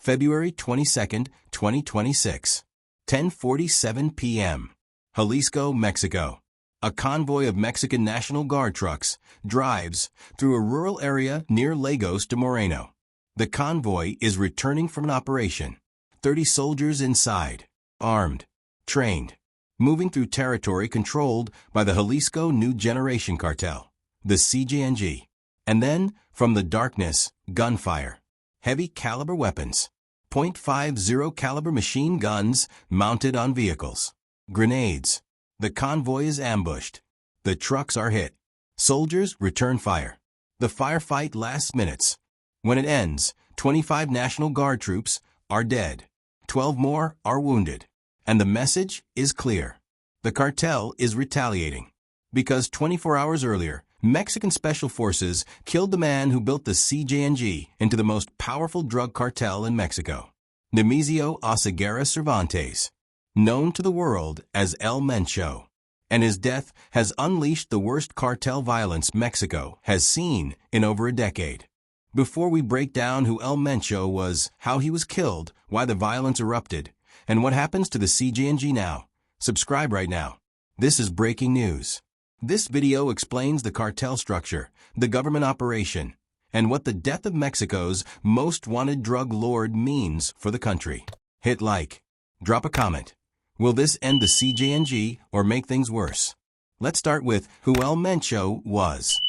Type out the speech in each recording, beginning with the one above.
February 22, 2026, 10:47 p.m. Jalisco, Mexico. A convoy of Mexican National Guard trucks drives through a rural area near Lagos de Moreno. The convoy is returning from an operation. 30 soldiers inside, armed, trained, moving through territory controlled by the Jalisco New Generation Cartel, the CJNG. And then, from the darkness, gunfire. Heavy caliber weapons. .50 caliber machine guns mounted on vehicles. Grenades. The convoy is ambushed. The trucks are hit. Soldiers return fire. The firefight lasts minutes. When it ends, 25 National Guard troops are dead. 12 more are wounded. And the message is clear. The cartel is retaliating. Because 24 hours earlier, Mexican Special Forces killed the man who built the CJNG into the most powerful drug cartel in Mexico, Nemesio Oseguera Cervantes, known to the world as El Mencho. And his death has unleashed the worst cartel violence Mexico has seen in over a decade. Before we break down who El Mencho was, how he was killed, why the violence erupted, and what happens to the CJNG now, subscribe right now. This is breaking news. This video explains the cartel structure, the government operation, and what the death of Mexico's most wanted drug lord means for the country. Hit like. Drop a comment. Will this end the CJNG or make things worse? Let's start with who El Mencho was.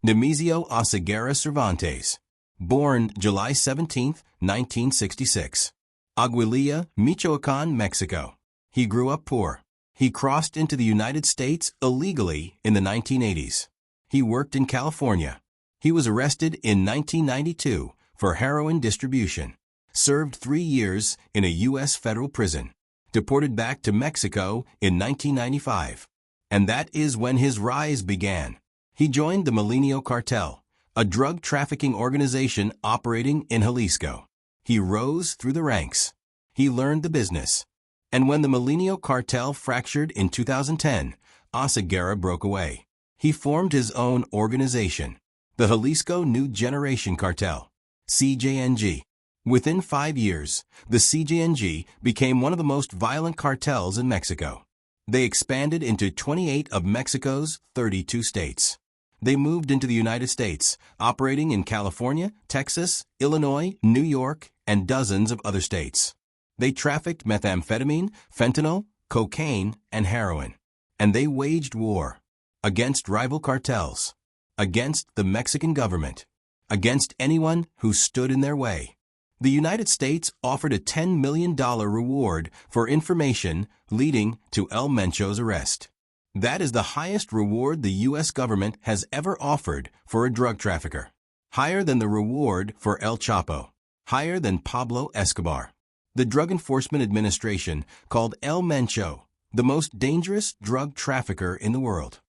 Nemesio Oseguera Cervantes. Born July 17, 1966. Aguililla, Michoacán, Mexico. He grew up poor. He crossed into the United States illegally in the 1980s. He worked in California. He was arrested in 1992 for heroin distribution, served 3 years in a U.S. federal prison, deported back to Mexico in 1995. And that is when his rise began. He joined the Mencho Cartel, a drug trafficking organization operating in Jalisco. He rose through the ranks. He learned the business. And when the Mencho Cartel fractured in 2010, Oseguera broke away. He formed his own organization, the Jalisco New Generation Cartel, CJNG. Within 5 years, the CJNG became one of the most violent cartels in Mexico. They expanded into 28 of Mexico's 32 states. They moved into the United States, operating in California, Texas, Illinois, New York, and dozens of other states. They trafficked methamphetamine, fentanyl, cocaine, and heroin. And they waged war against rival cartels, against the Mexican government, against anyone who stood in their way. The United States offered a $10 million reward for information leading to El Mencho's arrest. That is the highest reward the U.S. government has ever offered for a drug trafficker. Higher than the reward for El Chapo. Higher than Pablo Escobar. The Drug Enforcement Administration called El Mencho the most dangerous drug trafficker in the world.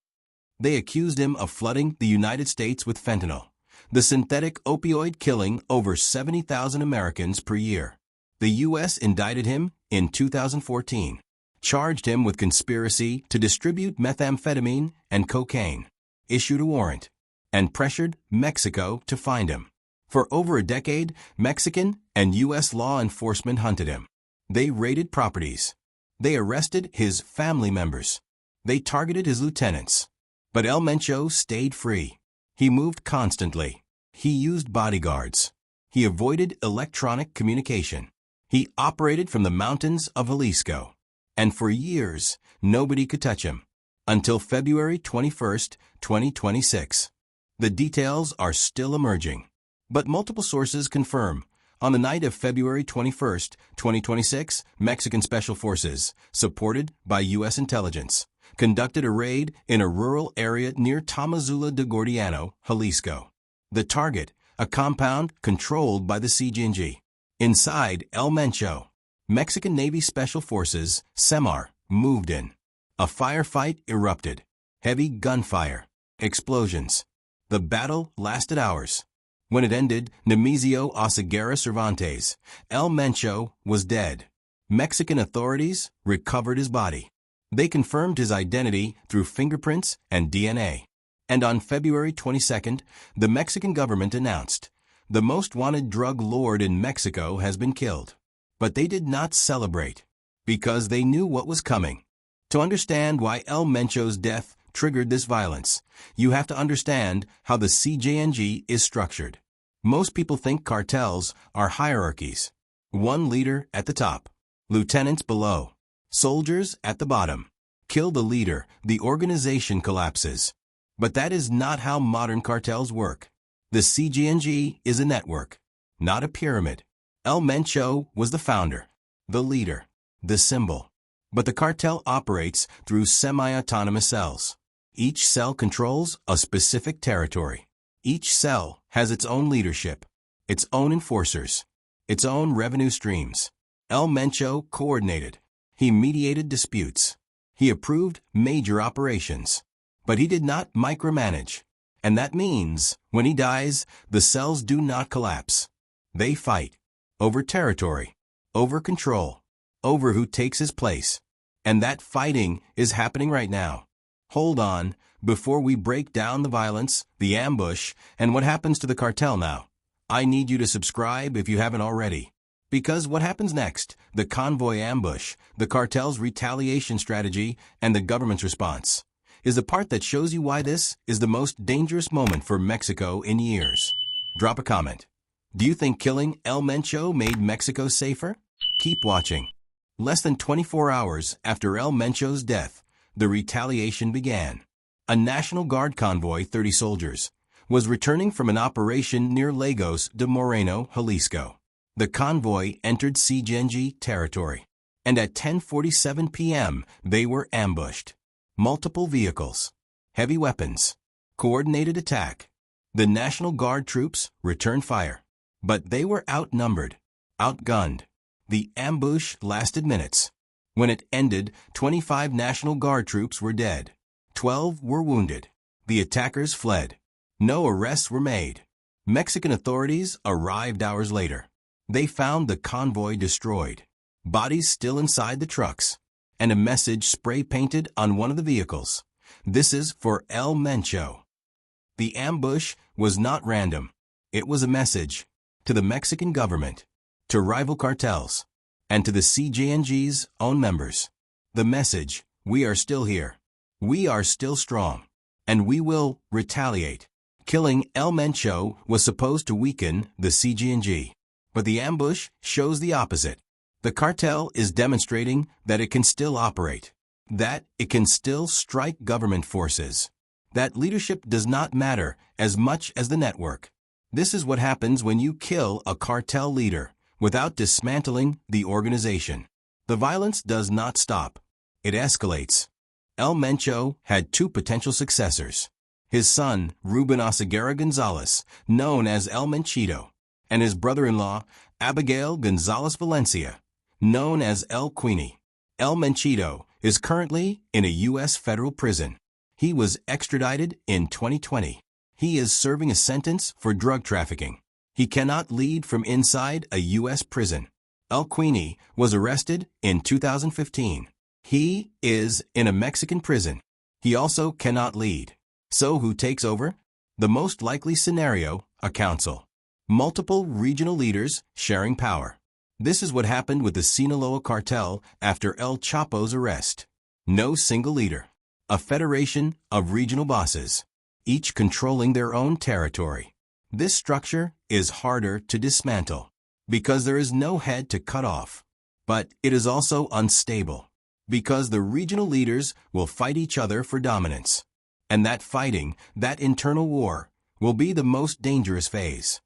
They accused him of flooding the United States with fentanyl, the synthetic opioid killing over 70,000 Americans per year. The U.S. indicted him in 2014, charged him with conspiracy to distribute methamphetamine and cocaine, issued a warrant, and pressured Mexico to find him. For over a decade, Mexican and U.S. law enforcement hunted him. They raided properties. They arrested his family members. They targeted his lieutenants. But El Mencho stayed free. He moved constantly. He used bodyguards. He avoided electronic communication. He operated from the mountains of Jalisco. And for years, nobody could touch him. Until February 21, 2026. The details are still emerging. But multiple sources confirm, on the night of February 21, 2026, Mexican Special Forces, supported by U.S. intelligence, conducted a raid in a rural area near Tamazula de Gordiano, Jalisco. The target, a compound controlled by the CJNG. Inside El Mencho, Mexican Navy Special Forces, SEMAR, moved in. A firefight erupted. Heavy gunfire. Explosions. The battle lasted hours. When it ended, Nemesio Oseguera Cervantes, El Mencho, was dead. Mexican authorities recovered his body. They confirmed his identity through fingerprints and DNA. And on February 22nd, the Mexican government announced, the most wanted drug lord in Mexico has been killed. But they did not celebrate, because they knew what was coming. To understand why El Mencho's death triggered this violence, you have to understand how the CJNG is structured. Most people think cartels are hierarchies. One leader at the top, lieutenants below, soldiers at the bottom. Kill the leader, the organization collapses. But that is not how modern cartels work. The CJNG is a network, not a pyramid. El Mencho was the founder, the leader, the symbol. But the cartel operates through semi-autonomous cells. Each cell controls a specific territory. Each cell has its own leadership, its own enforcers, its own revenue streams. El Mencho coordinated. He mediated disputes. He approved major operations. But he did not micromanage. And that means, when he dies, the cells do not collapse. They fight. Over territory. Over control. Over who takes his place. And that fighting is happening right now. Hold on, before we break down the violence, the ambush, and what happens to the cartel now. I need you to subscribe if you haven't already. Because what happens next, the convoy ambush, the cartel's retaliation strategy, and the government's response, is the part that shows you why this is the most dangerous moment for Mexico in years. Drop a comment. Do you think killing El Mencho made Mexico safer? Keep watching. Less than 24 hours after El Mencho's death, the retaliation began. A National Guard convoy, 30 soldiers, was returning from an operation near Lagos de Moreno, Jalisco. The convoy entered CJNG territory, and at 10:47 p.m. they were ambushed. Multiple vehicles, heavy weapons, coordinated attack. The National Guard troops returned fire, but they were outnumbered, outgunned. The ambush lasted minutes. When it ended, 25 National Guard troops were dead. 12 were wounded. The attackers fled. No arrests were made. Mexican authorities arrived hours later. They found the convoy destroyed, bodies still inside the trucks, and a message spray-painted on one of the vehicles. This is for El Mencho. The ambush was not random. It was a message to the Mexican government, to rival cartels, and to the CJNG's own members. The message: we are still here. We are still strong. And we will retaliate. Killing El Mencho was supposed to weaken the CJNG. But the ambush shows the opposite. The cartel is demonstrating that it can still operate, that it can still strike government forces, that leadership does not matter as much as the network. This is what happens when you kill a cartel leader without dismantling the organization. The violence does not stop. It escalates. El Mencho had two potential successors. His son, Ruben Oseguera Gonzalez, known as El Menchito, and his brother-in-law, Abigail Gonzalez Valencia, known as El Queenie. El Menchito is currently in a U.S. federal prison. He was extradited in 2020. He is serving a sentence for drug trafficking. He cannot lead from inside a U.S. prison. El Queenie was arrested in 2015. He is in a Mexican prison. He also cannot lead. So who takes over? The most likely scenario, a council. Multiple regional leaders sharing power. This is what happened with the Sinaloa cartel after El Chapo's arrest. No single leader. A federation of regional bosses, each controlling their own territory. This structure is harder to dismantle because there is no head to cut off. But it is also unstable because the regional leaders will fight each other for dominance. And that fighting, that internal war, will be the most dangerous phase.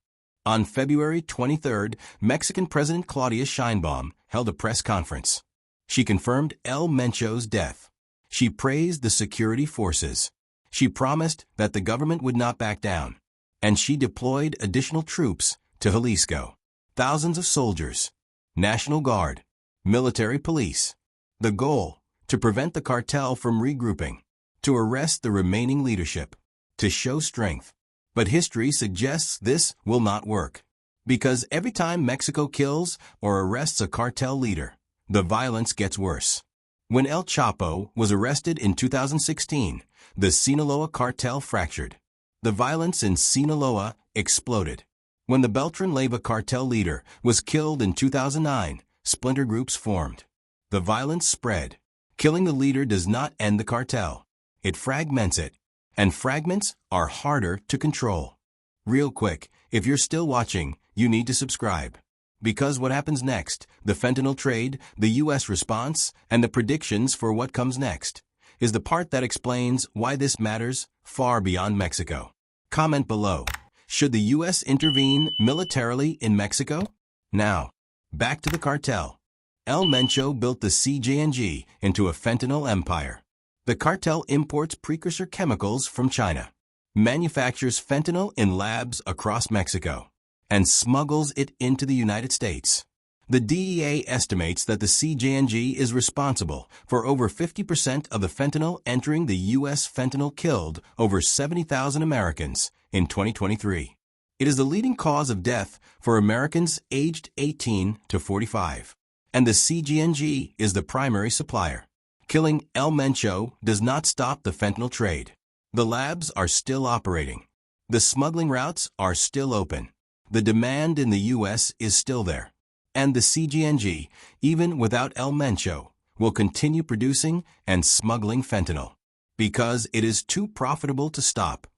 On February 23rd, Mexican President Claudia Sheinbaum held a press conference. She confirmed El Mencho's death. She praised the security forces. She promised that the government would not back down. And she deployed additional troops to Jalisco. Thousands of soldiers, National Guard, military police. The goal: to prevent the cartel from regrouping, to arrest the remaining leadership, to show strength. But history suggests this will not work. Because every time Mexico kills or arrests a cartel leader, the violence gets worse. When El Chapo was arrested in 2016, the Sinaloa cartel fractured. The violence in Sinaloa exploded. When the Beltran Leyva cartel leader was killed in 2009, splinter groups formed. The violence spread. Killing the leader does not end the cartel. It fragments it. And fragments are harder to control. Real quick, if you're still watching, you need to subscribe. Because what happens next, the fentanyl trade, the U.S. response, and the predictions for what comes next, is the part that explains why this matters far beyond Mexico. Comment below. Should the U.S. intervene militarily in Mexico? Now, back to the cartel. El Mencho built the CJNG into a fentanyl empire. The cartel imports precursor chemicals from China, manufactures fentanyl in labs across Mexico, and smuggles it into the United States. The DEA estimates that the CJNG is responsible for over 50% of the fentanyl entering the U.S. Fentanyl killed over 70,000 Americans in 2023. It is the leading cause of death for Americans aged 18 to 45. And the CJNG is the primary supplier. Killing El Mencho does not stop the fentanyl trade. The labs are still operating. The smuggling routes are still open. The demand in the U.S. is still there. And the CJNG, even without El Mencho, will continue producing and smuggling fentanyl because it is too profitable to stop.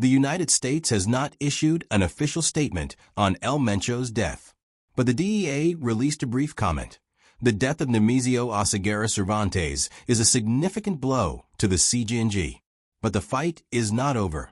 The United States has not issued an official statement on El Mencho's death, but the DEA released a brief comment. The death of Nemesio Oseguera Cervantes is a significant blow to the CJNG, but the fight is not over.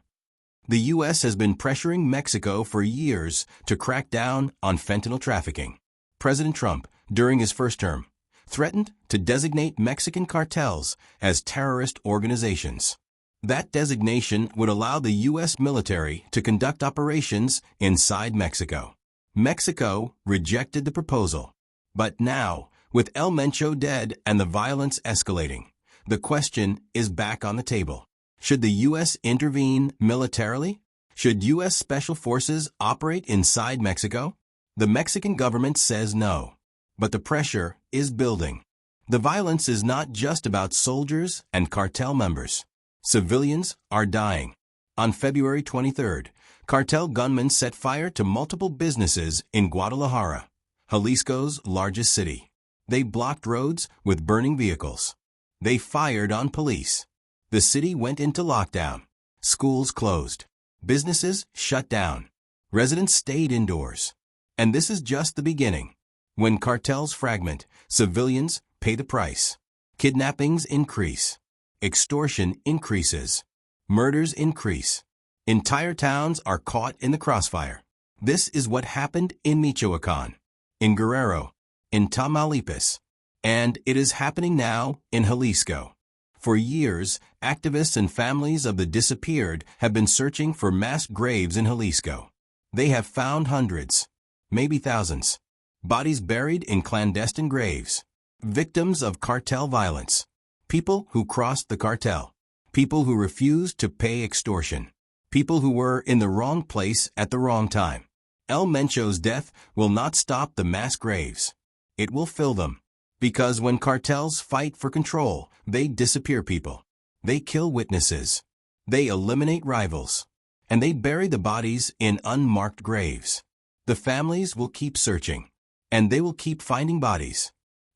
The U.S. has been pressuring Mexico for years to crack down on fentanyl trafficking. President Trump, during his first term, threatened to designate Mexican cartels as terrorist organizations. That designation would allow the U.S. military to conduct operations inside Mexico. Mexico rejected the proposal. But now, with El Mencho dead and the violence escalating, the question is back on the table. Should the U.S. intervene militarily? Should U.S. Special Forces operate inside Mexico? The Mexican government says no. But the pressure is building. The violence is not just about soldiers and cartel members. Civilians are dying. On February 23rd, cartel gunmen set fire to multiple businesses in Guadalajara, Jalisco's largest city. They blocked roads with burning vehicles. They fired on police. The city went into lockdown. Schools closed. Businesses shut down. Residents stayed indoors. And this is just the beginning. When cartels fragment, civilians pay the price. Kidnappings increase. Extortion increases. Murders increase. Entire towns are caught in the crossfire. This is what happened in Michoacán, in Guerrero, in Tamaulipas, and it is happening now in Jalisco. For years, activists and families of the disappeared have been searching for mass graves in Jalisco. They have found hundreds, maybe thousands, bodies buried in clandestine graves, victims of cartel violence, people who crossed the cartel, people who refused to pay extortion, people who were in the wrong place at the wrong time. El Mencho's death will not stop the mass graves. It will fill them. Because when cartels fight for control, they disappear people. They kill witnesses. They eliminate rivals. And they bury the bodies in unmarked graves. The families will keep searching. And they will keep finding bodies.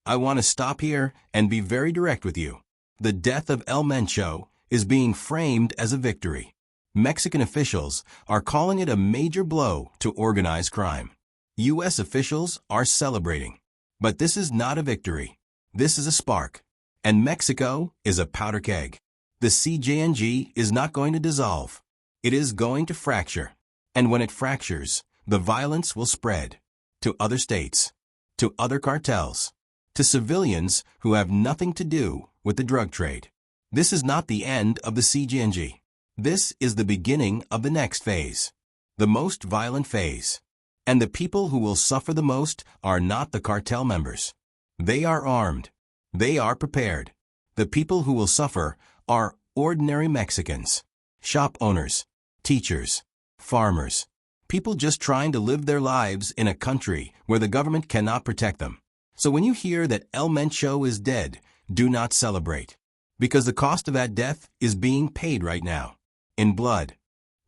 I want to stop here and be very direct with you. The death of El Mencho is being framed as a victory. Mexican officials are calling it a major blow to organized crime. U.S. officials are celebrating. But this is not a victory. This is a spark. And Mexico is a powder keg. The CJNG is not going to dissolve. It is going to fracture. And when it fractures, the violence will spread to other states, to other cartels, to civilians who have nothing to do with the drug trade. This is not the end of the CJNG. This is the beginning of the next phase, the most violent phase. And the people who will suffer the most are not the cartel members. They are armed. They are prepared. The people who will suffer are ordinary Mexicans, shop owners, teachers, farmers, people just trying to live their lives in a country where the government cannot protect them. So when you hear that El Mencho is dead, do not celebrate, because the cost of that death is being paid right now, in blood.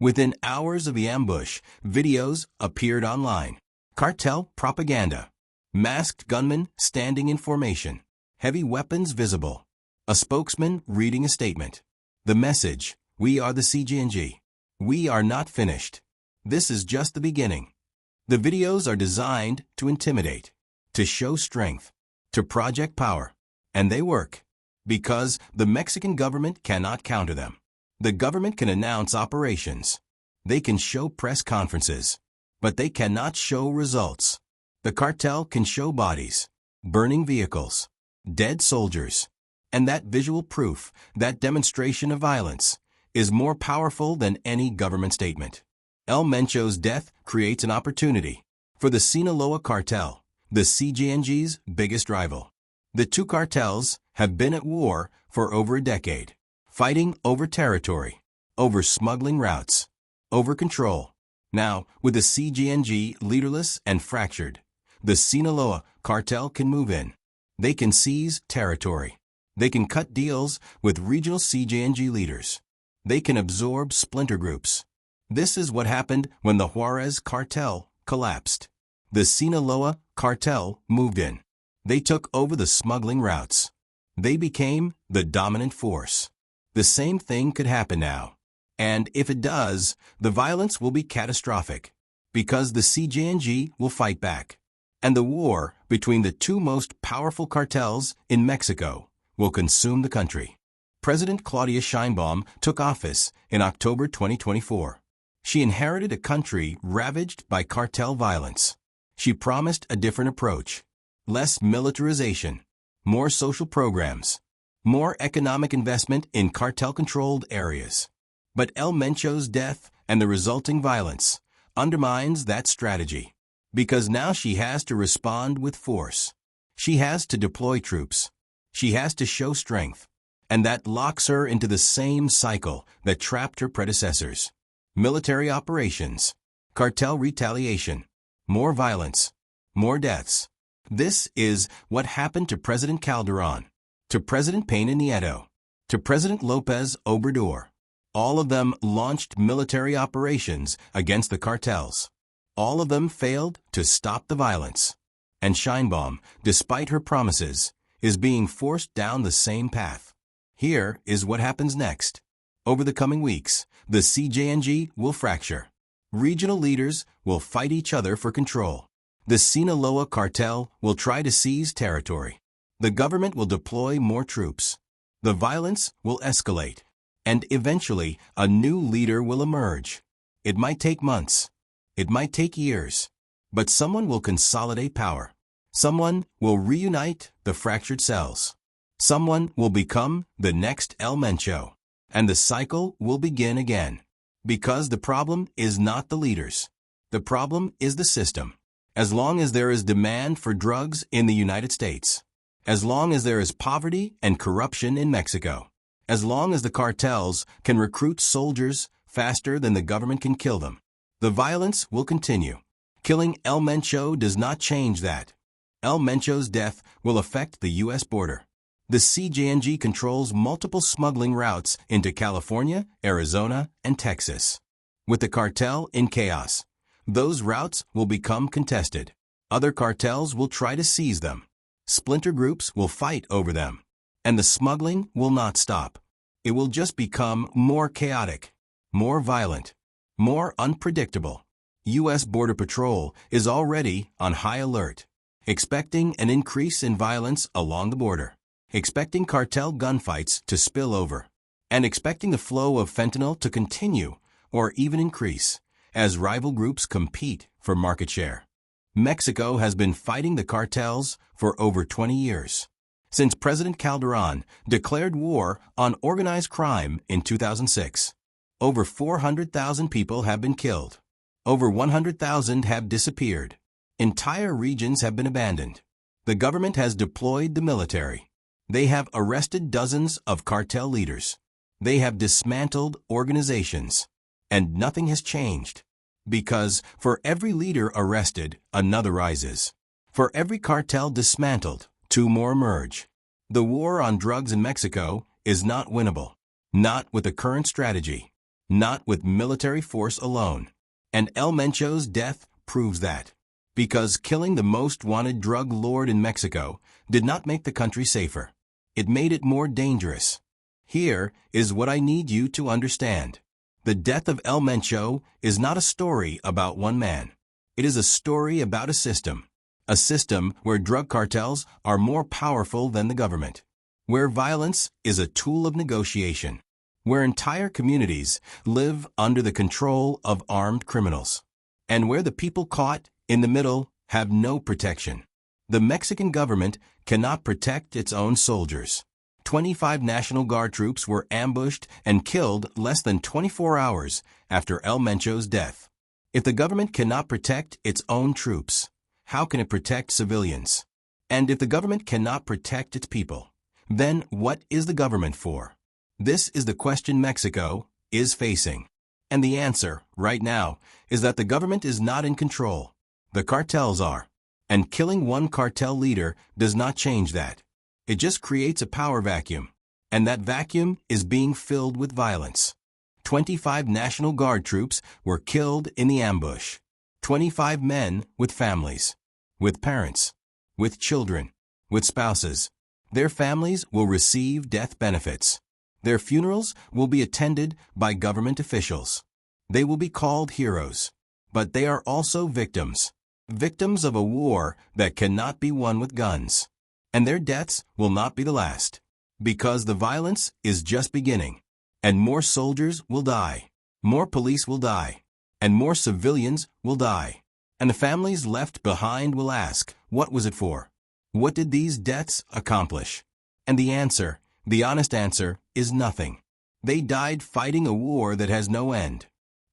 Within hours of the ambush, videos appeared online. Cartel propaganda. Masked gunmen standing in formation. Heavy weapons visible. A spokesman reading a statement. The message: we are the CJNG. We are not finished. This is just the beginning. The videos are designed to intimidate, to show strength, to project power. And they work. Because the Mexican government cannot counter them. The government can announce operations. They can show press conferences. But they cannot show results. The cartel can show bodies, burning vehicles, dead soldiers. And that visual proof, that demonstration of violence, is more powerful than any government statement. El Mencho's death creates an opportunity for the Sinaloa cartel, the CJNG's biggest rival. The two cartels have been at war for over a decade, fighting over territory, over smuggling routes, over control. Now, with the CJNG leaderless and fractured, the Sinaloa cartel can move in. They can seize territory. They can cut deals with regional CJNG leaders. They can absorb splinter groups. This is what happened when the Juarez cartel collapsed. The Sinaloa cartel moved in. They took over the smuggling routes. They became the dominant force. The same thing could happen now. And if it does, the violence will be catastrophic, because the CJNG will fight back. And the war between the two most powerful cartels in Mexico will consume the country. President Claudia Sheinbaum took office in October 2024. She inherited a country ravaged by cartel violence. She promised a different approach. Less militarization, more social programs, more economic investment in cartel-controlled areas. But El Mencho's death and the resulting violence undermines that strategy, because now she has to respond with force. She has to deploy troops. She has to show strength, and that locks her into the same cycle that trapped her predecessors. Military operations, cartel retaliation, more violence, more deaths. This is what happened to President Calderon, to President Peña Nieto, to President López Obrador. All of them launched military operations against the cartels. All of them failed to stop the violence. And Sheinbaum, despite her promises, is being forced down the same path. Here is what happens next. Over the coming weeks, the CJNG will fracture. Regional leaders will fight each other for control. The Sinaloa cartel will try to seize territory. The government will deploy more troops. The violence will escalate. And eventually, a new leader will emerge. It might take months. It might take years. But someone will consolidate power. Someone will reunite the fractured cells. Someone will become the next El Mencho. And the cycle will begin again. Because the problem is not the leaders. The problem is the system. As long as there is demand for drugs in the United States, as long as there is poverty and corruption in Mexico, as long as the cartels can recruit soldiers faster than the government can kill them, the violence will continue. Killing El Mencho does not change that. El Mencho's death will affect the U.S. border. The CJNG controls multiple smuggling routes into California, Arizona, and Texas. With the cartel in chaos, those routes will become contested. Other cartels will try to seize them. Splinter groups will fight over them. And the smuggling will not stop. It will just become more chaotic, more violent, more unpredictable. U.S. Border Patrol is already on high alert, expecting an increase in violence along the border, expecting cartel gunfights to spill over, and expecting the flow of fentanyl to continue or even increase as rival groups compete for market share. Mexico has been fighting the cartels for over 20 years. Since President Calderon declared war on organized crime in 2006, over 400,000 people have been killed. Over 100,000 have disappeared. Entire regions have been abandoned. The government has deployed the military. They have arrested dozens of cartel leaders. They have dismantled organizations. And nothing has changed. Because for every leader arrested, another rises. For every cartel dismantled, two more emerge. The war on drugs in Mexico is not winnable. Not with the current strategy. not with military force alone. And El Mencho's death proves that. Because killing the most wanted drug lord in Mexico did not make the country safer. It made it more dangerous. Here is what I need you to understand. The death of El Mencho is not a story about one man. It is a story about a system. A system where drug cartels are more powerful than the government. Where violence is a tool of negotiation. Where entire communities live under the control of armed criminals. And where the people caught in the middle have no protection. The Mexican government cannot protect its own soldiers. 25 National Guard troops were ambushed and killed less than 24 hours after El Mencho's death. If the government cannot protect its own troops, how can it protect civilians? And if the government cannot protect its people, then what is the government for? This is the question Mexico is facing. And the answer, right now, is that the government is not in control. The cartels are. And killing one cartel leader does not change that. It just creates a power vacuum. And that vacuum is being filled with violence. 25 National Guard troops were killed in the ambush. 25 men with families, with parents, with children, with spouses. Their families will receive death benefits. Their funerals will be attended by government officials. They will be called heroes. But they are also victims. Victims of a war that cannot be won with guns. And their deaths will not be the last. Because the violence is just beginning. And more soldiers will die. More police will die. And more civilians will die. And the families left behind will ask, what was it for? What did these deaths accomplish? And the answer, the honest answer, is nothing. They died fighting a war that has no end.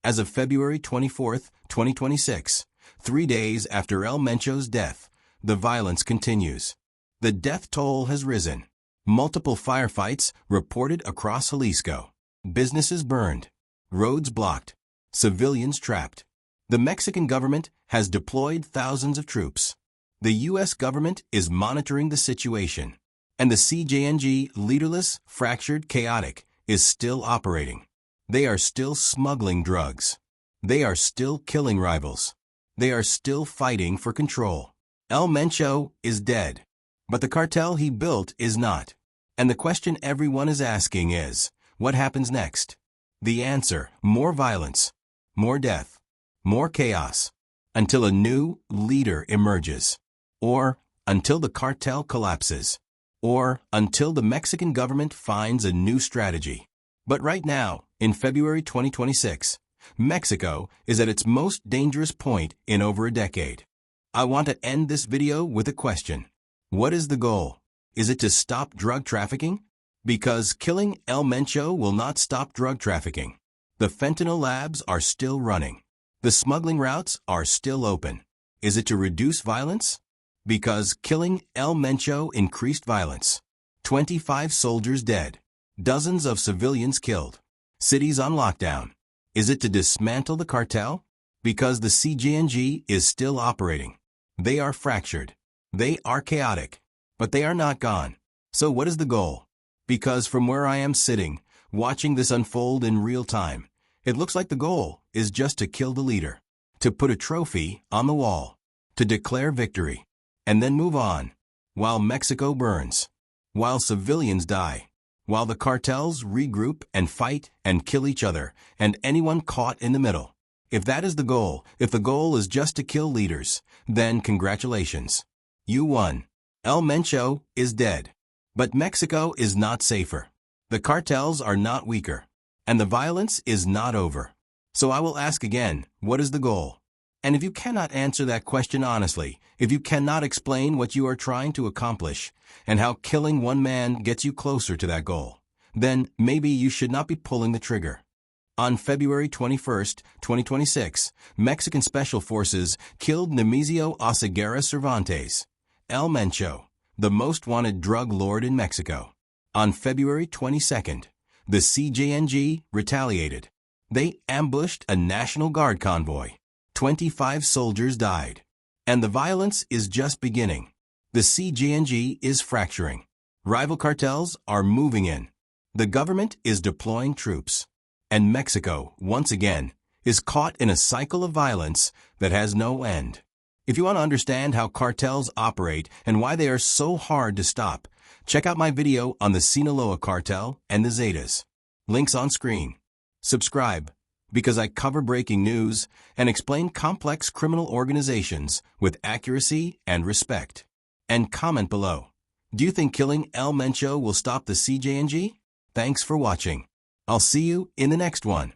As of February 24, 2026, 3 days after El Mencho's death, the violence continues. The death toll has risen. Multiple firefights reported across Jalisco. Businesses burned. Roads blocked. Civilians trapped. The Mexican government has deployed thousands of troops. The U.S. government is monitoring the situation. And the CJNG, leaderless, fractured, chaotic, is still operating. They are still smuggling drugs. They are still killing rivals. They are still fighting for control. El Mencho is dead. But the cartel he built is not. And the question everyone is asking is, what happens next? The answer, more violence, more death, more chaos, until a new leader emerges. Or until the cartel collapses. Or until the Mexican government finds a new strategy. But right now, in February 2026, Mexico is at its most dangerous point in over a decade. I want to end this video with a question. What is the goal? Is it to stop drug trafficking? Because killing El Mencho will not stop drug trafficking. The fentanyl labs are still running. The smuggling routes are still open. Is it to reduce violence? Because killing El Mencho increased violence. 25 soldiers dead. Dozens of civilians killed. Cities on lockdown. Is it to dismantle the cartel? Because the CJNG is still operating. They are fractured. They are chaotic. But they are not gone. So what is the goal? Because from where I am sitting, watching this unfold in real time, it looks like the goal is just to kill the leader. To put a trophy on the wall. To declare victory. And then move on. While Mexico burns. While civilians die. While the cartels regroup and fight and kill each other and anyone caught in the middle. If that is the goal, if the goal is just to kill leaders, then congratulations. You won. El Mencho is dead. But Mexico is not safer. The cartels are not weaker. And the violence is not over. So I will ask again, what is the goal? And if you cannot answer that question honestly, if you cannot explain what you are trying to accomplish, and how killing one man gets you closer to that goal, then maybe you should not be pulling the trigger. On February 21, 2026, Mexican Special Forces killed Nemesio Oseguera Cervantes, El Mencho, the most wanted drug lord in Mexico. On February 22nd, the CJNG retaliated. They ambushed a National Guard convoy. 25 soldiers died. And the violence is just beginning. The CJNG is fracturing. Rival cartels are moving in. The government is deploying troops. And Mexico, once again, is caught in a cycle of violence that has no end. If you want to understand how cartels operate and why they are so hard to stop, check out my video on the Sinaloa cartel and the Zetas. Links on screen. Subscribe, because I cover breaking news and explain complex criminal organizations with accuracy and respect. And comment below. Do you think killing El Mencho will stop the CJNG? Thanks for watching. I'll see you in the next one.